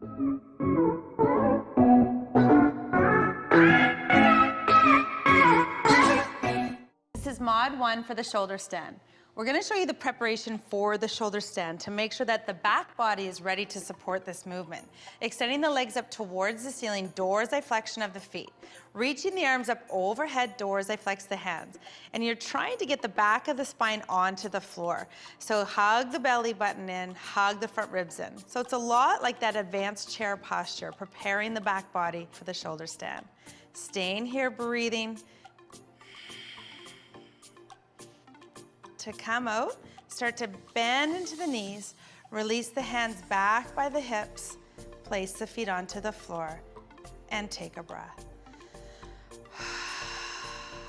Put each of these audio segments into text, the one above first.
This is mod 1 for the shoulder stand. We're going to show you the preparation for the shoulder stand to make sure that the back body is ready to support this movement. Extending the legs up towards the ceiling, dorsiflexion flexion of the feet. Reaching the arms up overhead, dorsiflex flex the hands. And you're trying to get the back of the spine onto the floor. So hug the belly button in, hug the front ribs in. So it's a lot like that advanced chair posture, preparing the back body for the shoulder stand. Staying here, breathing. To come out, start to bend into the knees, release the hands back by the hips, place the feet onto the floor, and take a breath.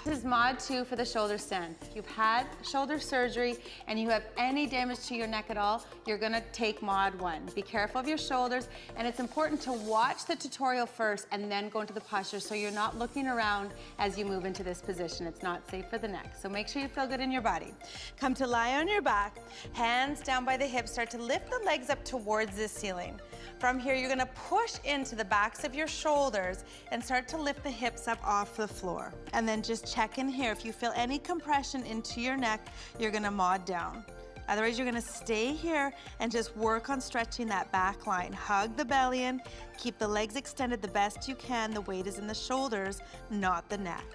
This is mod 2 for the shoulder stand. If you've had shoulder surgery and you have any damage to your neck at all, you're gonna take mod 1. Be careful of your shoulders, and it's important to watch the tutorial first and then go into the posture so you're not looking around as you move into this position. It's not safe for the neck. So make sure you feel good in your body. Come to lie on your back, hands down by the hips, start to lift the legs up towards the ceiling. From here, you're gonna push into the backs of your shoulders and start to lift the hips up off the floor. And then just check in here. If you feel any compression into your neck, you're gonna mod down. Otherwise, you're gonna stay here and just work on stretching that back line. Hug the belly in, keep the legs extended the best you can. The weight is in the shoulders, not the neck.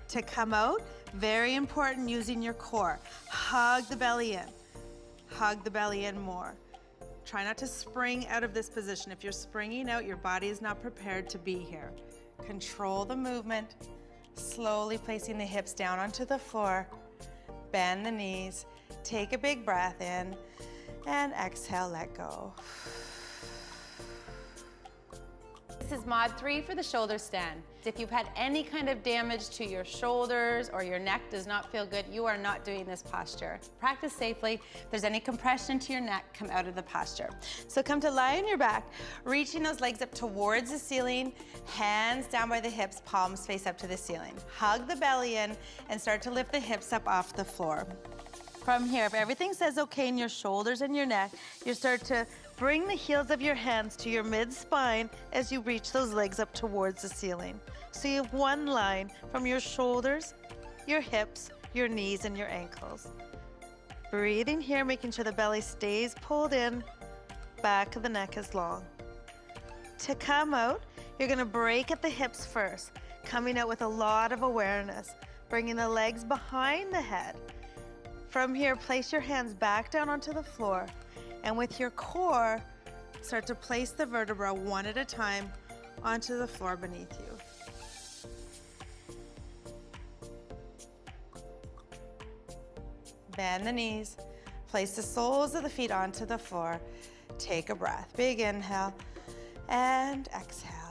To come out, very important, using your core. Hug the belly in, hug the belly in more. Try not to spring out of this position. If you're springing out, your body is not prepared to be here. Control the movement, slowly placing the hips down onto the floor. Bend the knees, take a big breath in, and exhale, let go. This is mod 3 for the shoulder stand. If you've had any kind of damage to your shoulders or your neck does not feel good, you are not doing this posture. Practice safely. If there's any compression to your neck, come out of the posture. So come to lie on your back, reaching those legs up towards the ceiling, hands down by the hips, palms face up to the ceiling. Hug the belly in and start to lift the hips up off the floor. From here, if everything says okay in your shoulders and your neck, you start to bring the heels of your hands to your mid-spine as you reach those legs up towards the ceiling. So you have one line from your shoulders, your hips, your knees, and your ankles. Breathing here, making sure the belly stays pulled in, back of the neck is long. To come out, you're gonna break at the hips first, coming out with a lot of awareness, bringing the legs behind the head. From here, place your hands back down onto the floor, and with your core, start to place the vertebra one at a time onto the floor beneath you. Bend the knees, place the soles of the feet onto the floor, take a breath. Big inhale, and exhale.